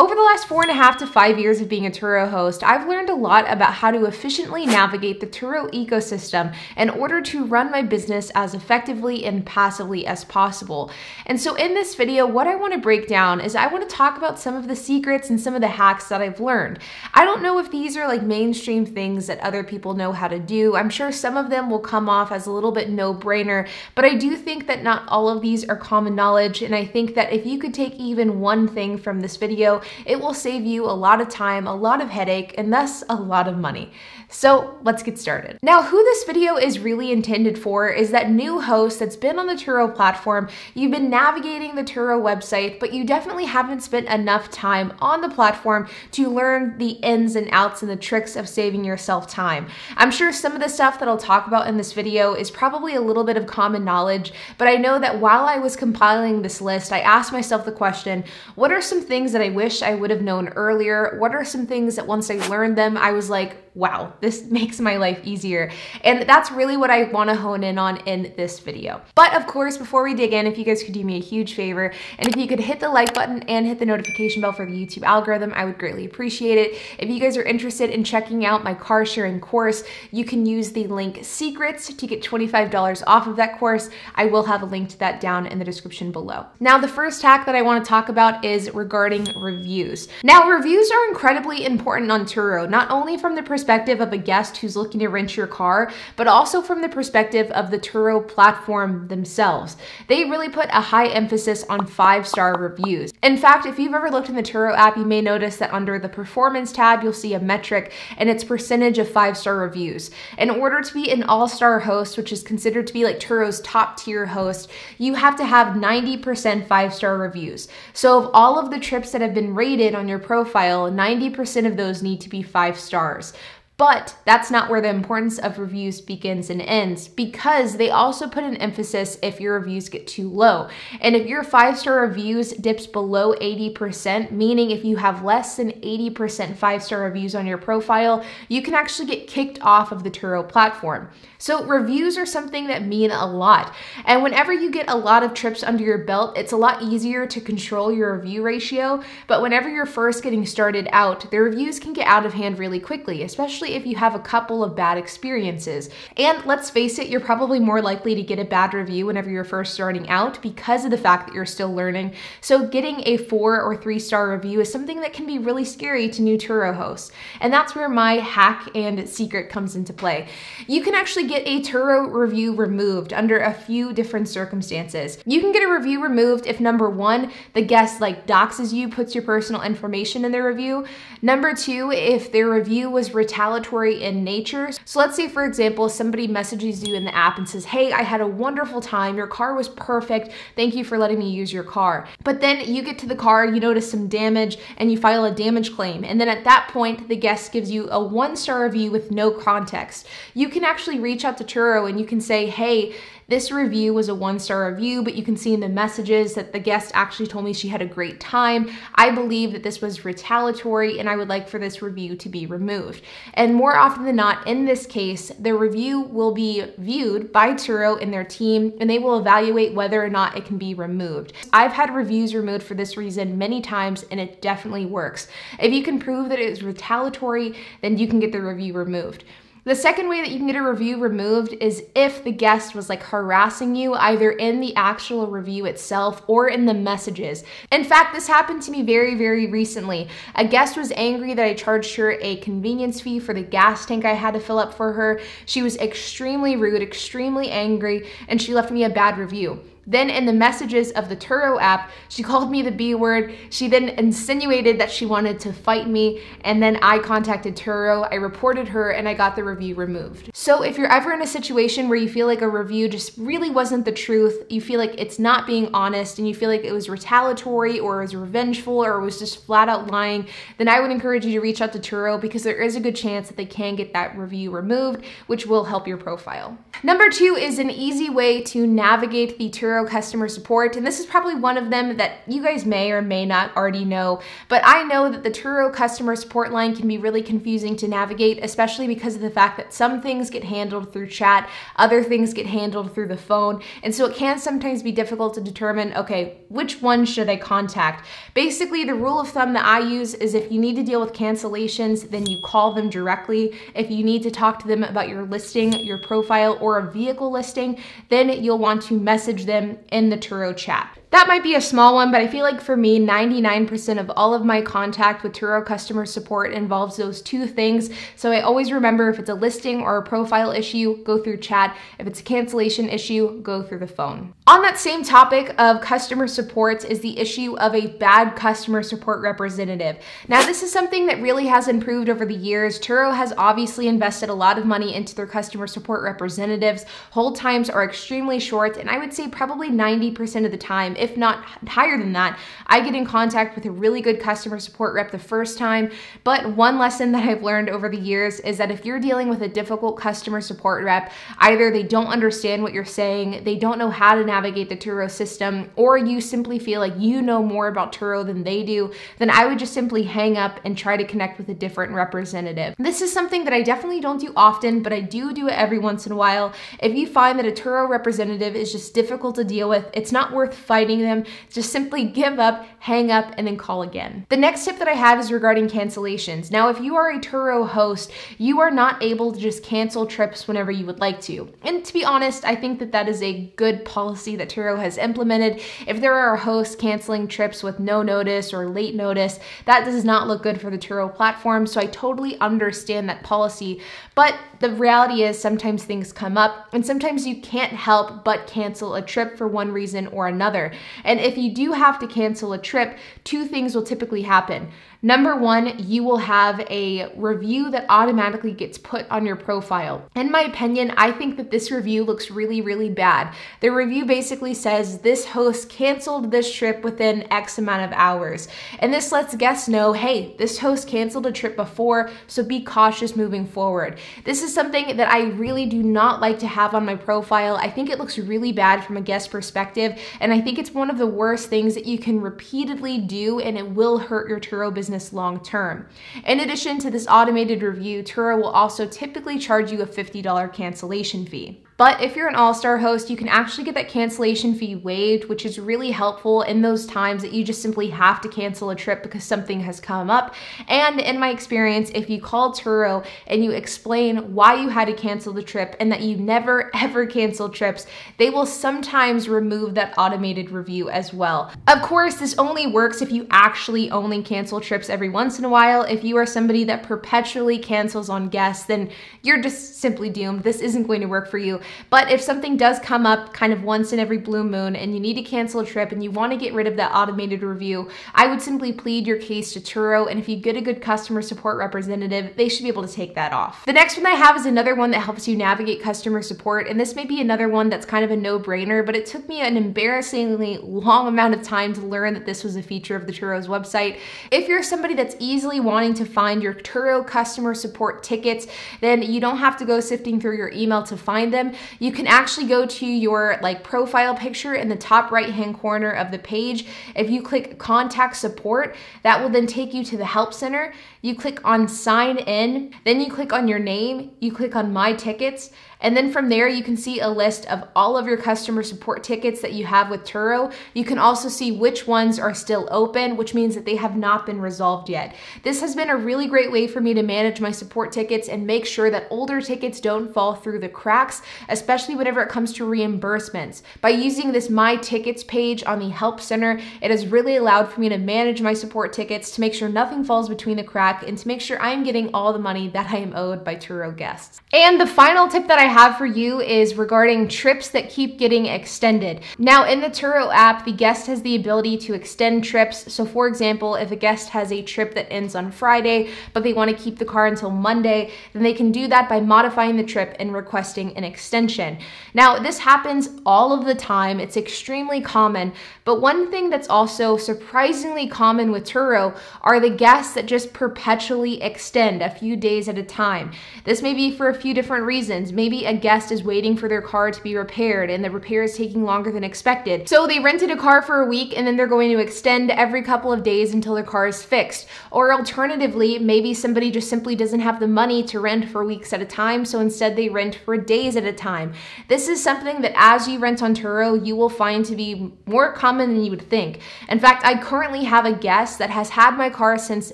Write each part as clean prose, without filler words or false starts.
Over the last 4.5 to 5 years of being a Turo host, I've learned a lot about how to efficiently navigate the Turo ecosystem in order to run my business as effectively and passively as possible. And so in this video, what I want to break down is I want to talk about some of the secrets and some of the hacks that I've learned. I don't know if these are like mainstream things that other people know how to do. I'm sure some of them will come off as a little bit no-brainer, but I do think that not all of these are common knowledge. And I think that if you could take even one thing from this video, it will save you a lot of time, a lot of headache, and thus a lot of money. So let's get started. Now, who this video is really intended for is that new host that's been on the Turo platform. You've been navigating the Turo website, but you definitely haven't spent enough time on the platform to learn the ins and outs and the tricks of saving yourself time. I'm sure some of the stuff that I'll talk about in this video is probably a little bit of common knowledge, but I know that while I was compiling this list, I asked myself the question, what are some things that I wish I would have known earlier? What are some things that once I learned them, I was like, wow, this makes my life easier. And that's really what I want to hone in on in this video. But of course, before we dig in, if you guys could do me a huge favor, and if you could hit the like button and hit the notification bell for the YouTube algorithm, I would greatly appreciate it. If you guys are interested in checking out my car sharing course, you can use the link secrets to get $25 off of that course. I will have a link to that down in the description below. Now, the first hack that I want to talk about is regarding reviews. Now, reviews are incredibly important on Turo, not only from the perspective of a guest who's looking to rent your car, but also from the perspective of the Turo platform themselves. They really put a high emphasis on 5-star reviews. In fact, if you've ever looked in the Turo app, you may notice that under the performance tab, you'll see a metric and it's percentage of 5-star reviews. In order to be an all-star host, which is considered to be like Turo's top tier host, you have to have 90% 5-star reviews. So of all of the trips that have been rated on your profile, 90% of those need to be 5 stars. But that's not where the importance of reviews begins and ends, because they also put an emphasis if your reviews get too low. And if your 5-star reviews dips below 80%, meaning if you have less than 80% 5-star reviews on your profile, you can actually get kicked off of the Turo platform. So reviews are something that mean a lot. And whenever you get a lot of trips under your belt, it's a lot easier to control your review ratio. But whenever you're first getting started out, the reviews can get out of hand really quickly, especially if you have a couple of bad experiences. And let's face it, you're probably more likely to get a bad review whenever you're first starting out because of the fact that you're still learning. So getting a 4 or 3-star review is something that can be really scary to new Turo hosts. And that's where my hack and secret comes into play. You can actually get a Turo review removed under a few different circumstances. You can get a review removed if number 1, the guest like doxes you, puts your personal information in their review. Number 2, if their review was retaliatory in nature. So let's say, for example, somebody messages you in the app and says, hey, I had a wonderful time. Your car was perfect. Thank you for letting me use your car. But then you get to the car, you notice some damage, and you file a damage claim. And then at that point, the guest gives you a 1-star review with no context. You can actually reach out to Turo and you can say, hey, this review was a 1-star review, but you can see in the messages that the guest actually told me she had a great time. I believe that this was retaliatory and I would like for this review to be removed. And more often than not, in this case, the review will be viewed by Turo and their team, and they will evaluate whether or not it can be removed. I've had reviews removed for this reason many times, and it definitely works. If you can prove that it is retaliatory, then you can get the review removed. The second way that you can get a review removed is if the guest was like harassing you either in the actual review itself or in the messages. In fact, this happened to me very, very recently. A guest was angry that I charged her a convenience fee for the gas tank I had to fill up for her. She was extremely rude, extremely angry, and she left me a bad review. Then in the messages of the Turo app, she called me the B word. She then insinuated that she wanted to fight me, and then I contacted Turo, I reported her, and I got the review removed. So if you're ever in a situation where you feel like a review just really wasn't the truth, you feel like it's not being honest, and you feel like it was retaliatory or it was revengeful or it was just flat out lying, then I would encourage you to reach out to Turo, because there is a good chance that they can get that review removed, which will help your profile. Number 2 is an easy way to navigate the Turo Turo customer support, and this is probably one of them that you guys may or may not already know, but I know that the Turo customer support line can be really confusing to navigate, especially because of the fact that some things get handled through chat, other things get handled through the phone, and so it can sometimes be difficult to determine, okay, which one should I contact? Basically, the rule of thumb that I use is if you need to deal with cancellations, then you call them directly. If you need to talk to them about your listing, your profile, or a vehicle listing, then you'll want to message them in the Turo chat. That might be a small one, but I feel like for me, 99% of all of my contact with Turo customer support involves those two things. So I always remember if it's a listing or a profile issue, go through chat. If it's a cancellation issue, go through the phone. On that same topic of customer support is the issue of a bad customer support representative. Now, this is something that really has improved over the years. Turo has obviously invested a lot of money into their customer support representatives. Hold times are extremely short, and I would say probably 90% of the time, if not higher than that, I get in contact with a really good customer support rep the first time. But one lesson that I've learned over the years is that if you're dealing with a difficult customer support rep, either they don't understand what you're saying, they don't know how to navigate the Turo system, or you simply feel like you know more about Turo than they do, then I would just simply hang up and try to connect with a different representative. This is something that I definitely don't do often, but I do it every once in a while. If you find that a Turo representative is just difficult to deal with, it's not worth fighting them. Just simply give up, hang up, and then call again. The next tip that I have is regarding cancellations. Now, if you are a Turo host, you are not able to just cancel trips whenever you would like to. And to be honest, I think that that is a good policy that Turo has implemented. If there are hosts canceling trips with no notice or late notice, that does not look good for the Turo platform. So I totally understand that policy, but the reality is sometimes things come up and sometimes you can't help but cancel a trip for one reason or another. And if you do have to cancel a trip, two things will typically happen. Number one, you will have a review that automatically gets put on your profile. In my opinion, I think that this review looks really, really bad. The review basically says this host canceled this trip within X amount of hours. And this lets guests know, hey, this host canceled a trip before, so be cautious moving forward. This is something that I really do not like to have on my profile. I think it looks really bad from a guest perspective, and I think it's one of the worst things that you can repeatedly do, and it will hurt your Turo business long term. In addition to this automated review, Turo will also typically charge you a $50 cancellation fee. But if you're an all-star host, you can actually get that cancellation fee waived, which is really helpful in those times that you just simply have to cancel a trip because something has come up. And in my experience, if you call Turo and you explain why you had to cancel the trip and that you never ever cancel trips, they will sometimes remove that automated review as well. Of course, this only works if you actually only cancel trips every once in a while. If you are somebody that perpetually cancels on guests, then you're just simply doomed. This isn't going to work for you. But if something does come up kind of once in every blue moon and you need to cancel a trip and you want to get rid of that automated review, I would simply plead your case to Turo, and if you get a good customer support representative, they should be able to take that off. The next one I have is another one that helps you navigate customer support, and this may be another one that's kind of a no-brainer, but it took me an embarrassingly long amount of time to learn that this was a feature of the Turo's website. If you're somebody that's easily wanting to find your Turo customer support tickets, then you don't have to go sifting through your email to find them. You can actually go to your profile picture in the top right-hand corner of the page. If you click Contact Support, that will then take you to the Help Center. You click on Sign In, then you click on your name, you click on My Tickets, and then from there you can see a list of all of your customer support tickets that you have with Turo. You can also see which ones are still open, which means that they have not been resolved yet. This has been a really great way for me to manage my support tickets and make sure that older tickets don't fall through the cracks, especially whenever it comes to reimbursements. By using this My Tickets page on the Help Center, it has really allowed for me to manage my support tickets, to make sure nothing falls between the cracks, and to make sure I'm getting all the money that I am owed by Turo guests. And the final tip that I have for you is regarding trips that keep getting extended. Now, in the Turo app, the guest has the ability to extend trips. So for example, if a guest has a trip that ends on Friday, but they want to keep the car until Monday, then they can do that by modifying the trip and requesting an extension. Now, this happens all of the time. It's extremely common, but one thing that's also surprisingly common with Turo are the guests that just perpetually extend a few days at a time. This may be for a few different reasons. Maybe maybe a guest is waiting for their car to be repaired and the repair is taking longer than expected. So they rented a car for a week and then they're going to extend every couple of days until their car is fixed. Or alternatively, maybe somebody just simply doesn't have the money to rent for weeks at a time, so instead they rent for days at a time. This is something that as you rent on Turo, you will find to be more common than you would think. In fact, I currently have a guest that has had my car since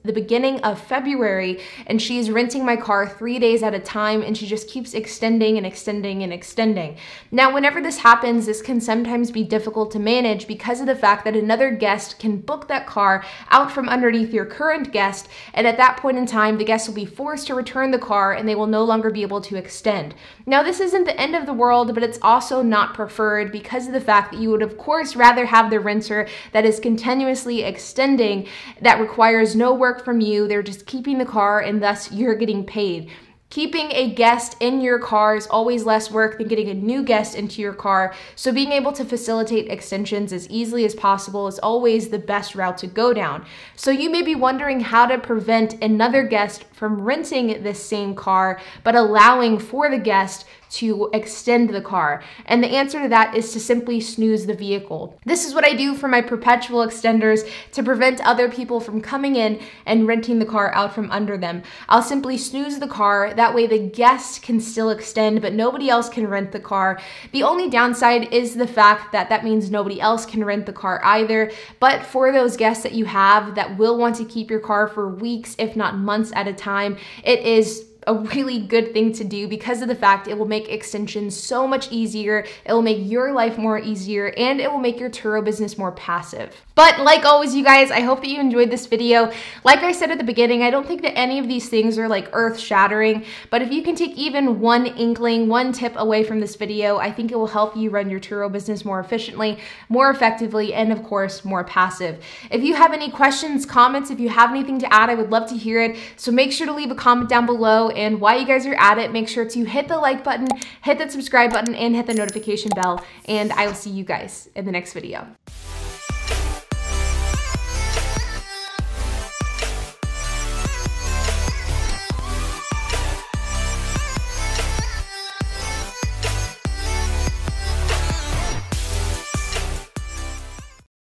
the beginning of February, and she's renting my car 3 days at a time, and she just keeps extending and extending and extending. Now, whenever this happens, this can sometimes be difficult to manage because of the fact that another guest can book that car out from underneath your current guest, and at that point in time, the guest will be forced to return the car and they will no longer be able to extend. Now, this isn't the end of the world, but it's also not preferred because of the fact that you would, of course, rather have the renter that is continuously extending, that requires no work from you. They're just keeping the car and thus you're getting paid. Keeping a guest in your car is always less work than getting a new guest into your car, so being able to facilitate extensions as easily as possible is always the best route to go down. So you may be wondering how to prevent another guest from renting this same car, but allowing for the guest to extend the car. And the answer to that is to simply snooze the vehicle. This is what I do for my perpetual extenders to prevent other people from coming in and renting the car out from under them. I'll simply snooze the car. That way the guest can still extend, but nobody else can rent the car. The only downside is the fact that that means nobody else can rent the car either. But for those guests that you have that will want to keep your car for weeks, if not months at a time, it is a really good thing to do because of the fact it will make extensions so much easier, it will make your life more easier, and it will make your Turo business more passive. But like always, you guys, I hope that you enjoyed this video. Like I said at the beginning, I don't think that any of these things are like earth-shattering, but if you can take even one inkling, one tip away from this video, I think it will help you run your Turo business more efficiently, more effectively, and of course, more passive. If you have any questions, comments, if you have anything to add, I would love to hear it. So make sure to leave a comment down below. And while you guys are at it, make sure to hit the like button, hit that subscribe button, and hit the notification bell. And I will see you guys in the next video.